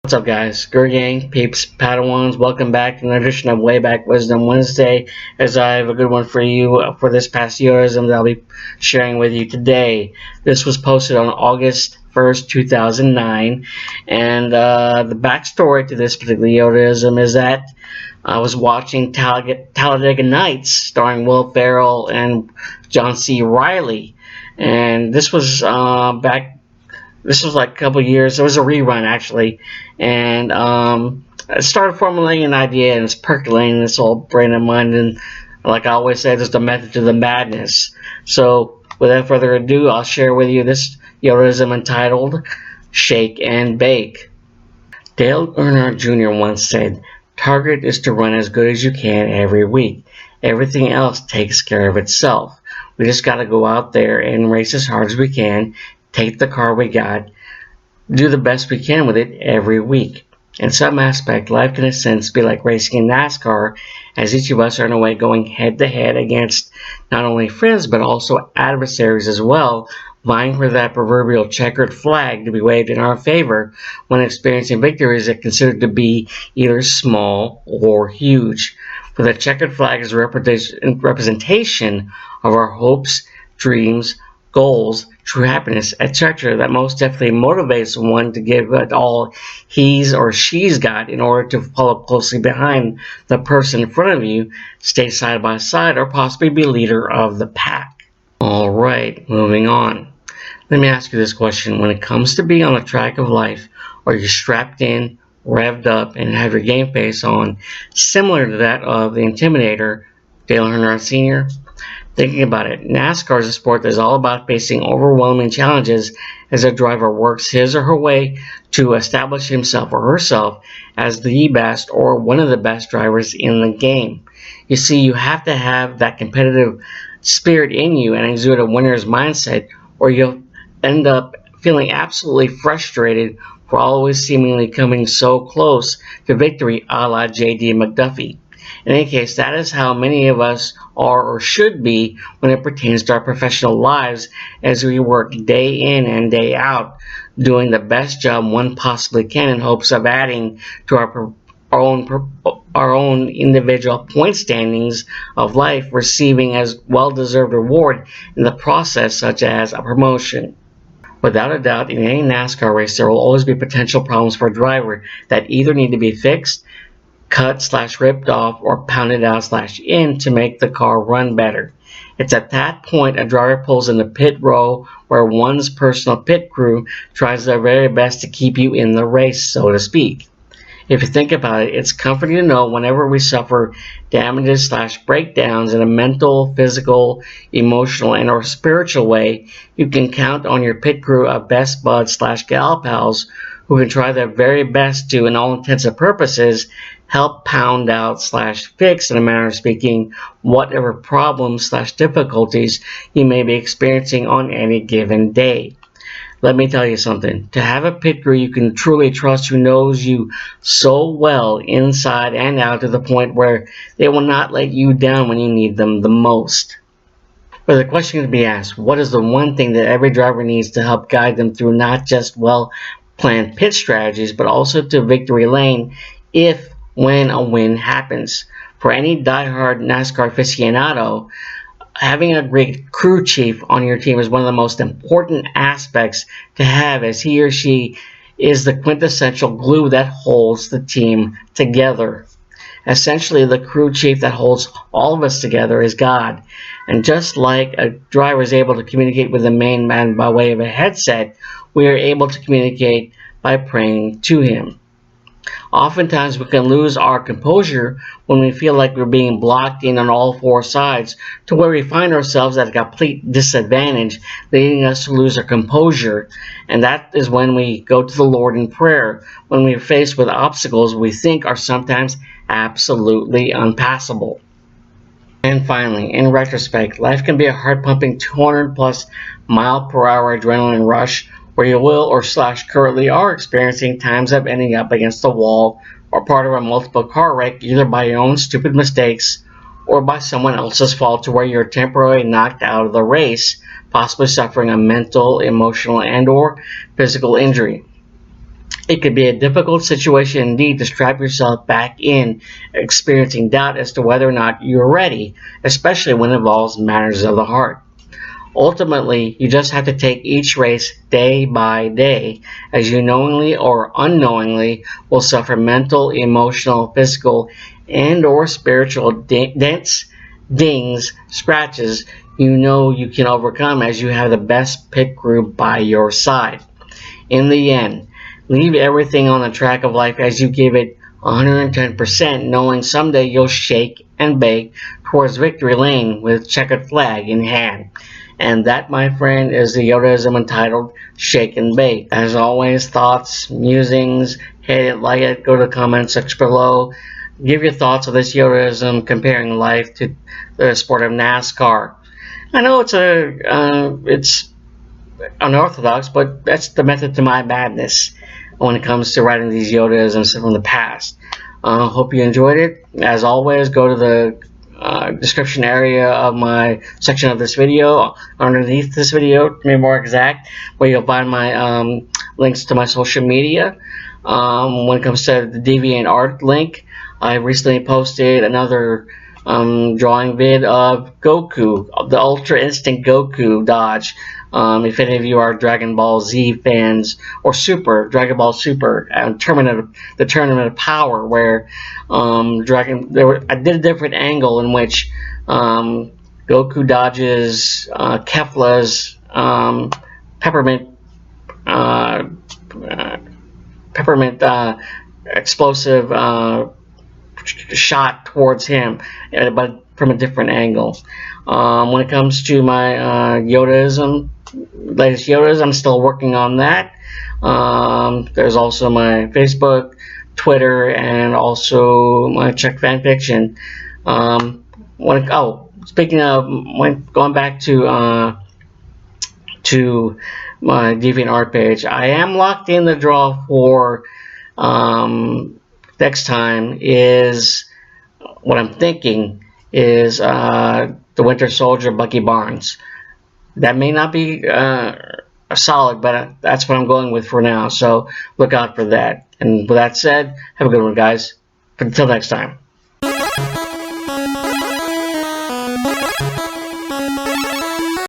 What's up, guys? Gur Gang, peeps, Padawans, welcome back to another edition of Way Back Wisdom Wednesday, as I have a good one for you for this past yodaism that I'll be sharing with you today. This was posted on August 1st, 2009, and the backstory to this particular yodaism is that I was watching Talladega Nights, starring Will Ferrell and John C. Reilly, and this was this was like a couple years. It was a rerun, actually. And I started formulating an idea, and it's percolating in this old brain of mine. And like I always say, there's the method to the madness. So without further ado, I'll share with you this yodaism entitled Shake and Bake. Dale Earnhardt Jr. once said, "Target is to run as good as you can every week. Everything else takes care of itself. We just got to go out there and race as hard as we can, take the car we got, do the best we can with it every week." In some aspect, life can in a sense be like racing in NASCAR, as each of us are in a way going head to head against not only friends but also adversaries as well, vying for that proverbial checkered flag to be waved in our favor when experiencing victories that are considered to be either small or huge. For the checkered flag is a representation of our hopes, dreams, goals, true happiness, etc., that most definitely motivates one to give it all he's or she's got in order to follow closely behind the person in front of you, stay side by side, or possibly be leader of the pack. Alright, moving on. Let me ask you this question. When it comes to being on the track of life, are you strapped in, revved up, and have your game face on, similar to that of the Intimidator, Dale Earnhardt Sr.? Thinking about it, NASCAR is a sport that is all about facing overwhelming challenges as a driver works his or her way to establish himself or herself as the best or one of the best drivers in the game. You see, you have to have that competitive spirit in you and exude a winner's mindset, or you'll end up feeling absolutely frustrated for always seemingly coming so close to victory, a la J.D. McDuffie. In any case, that is how many of us are or should be when it pertains to our professional lives, as we work day in and day out, doing the best job one possibly can in hopes of adding to our own individual point standings of life, receiving as well-deserved reward in the process, such as a promotion. Without a doubt, in any NASCAR race, there will always be potential problems for a driver that either need to be fixed, cut/ripped off, or pounded out/in to make the car run better. It's at that point a driver pulls in the pit row, where one's personal pit crew tries their very best to keep you in the race, so to speak. If you think about it, it's comforting to know whenever we suffer damages/breakdowns in a mental, physical, emotional, and or spiritual way, you can count on your pit crew of best buds/gal pals who can try their very best to, in all intents and purposes, help pound out/fix, in a manner of speaking, whatever problems/difficulties you may be experiencing on any given day. Let me tell you something. To have a pit crew you can truly trust, who knows you so well inside and out, to the point where they will not let you down when you need them the most. But the question to be asked, what is the one thing that every driver needs to help guide them through not just well-planned pit strategies, but also to victory lane when a win happens? For any diehard NASCAR aficionado, having a great crew chief on your team is one of the most important aspects to have, as he or she is the quintessential glue that holds the team together. Essentially, the crew chief that holds all of us together is God. And just like a driver is able to communicate with the main man by way of a headset, we are able to communicate by praying to him. Oftentimes we can lose our composure when we feel like we're being blocked in on all four sides, to where we find ourselves at a complete disadvantage, leading us to lose our composure. And that is when we go to the Lord in prayer, when we are faced with obstacles we think are sometimes absolutely unpassable. And finally, in retrospect, life can be a heart-pumping 200+ mile-per-hour adrenaline rush, where you will currently are experiencing times of ending up against the wall or part of a multiple car wreck, either by your own stupid mistakes or by someone else's fault, to where you're temporarily knocked out of the race, possibly suffering a mental, emotional, and or physical injury. It could be a difficult situation indeed to strap yourself back in, experiencing doubt as to whether or not you're ready, especially when it involves matters of the heart. Ultimately, you just have to take each race day by day, as you knowingly or unknowingly will suffer mental, emotional, physical, and or spiritual dents, dings, scratches you know you can overcome as you have the best pit crew by your side. In the end, leave everything on the track of life as you give it 110%, knowing someday you'll shake and bake towards victory lane with checkered flag in hand. And that, my friend, is the yodaism entitled Shake and Bake. As always, thoughts, musings, hit it, like it, go to the comment section below. Give your thoughts on this yodaism comparing life to the sport of NASCAR. I know it's unorthodox, but that's the method to my madness when it comes to writing these yodaisms from the past. Hope you enjoyed it. As always, go to the description area of my section of this video, underneath this video to be more exact, where you'll find my links to my social media. When it comes to the DeviantArt link, I recently posted another drawing vid of Goku, the Ultra Instinct Goku dodge. If any of you are Dragon Ball Z fans, or Dragon Ball Super, the Tournament of Power, where I did a different angle in which Goku dodges Kefla's peppermint explosive shot towards him, but from a different angle. When it comes to my latest Yodaism, I'm still working on that. There's also my Facebook, Twitter, and also my Czech fanfiction. Speaking of, going back to my DeviantArt page, I am locked in the draw for next time. Is what I'm thinking is the Winter Soldier Bucky Barnes. That may not be solid, but that's what I'm going with for now. So look out for that. And with that said, have a good one, guys. Until next time.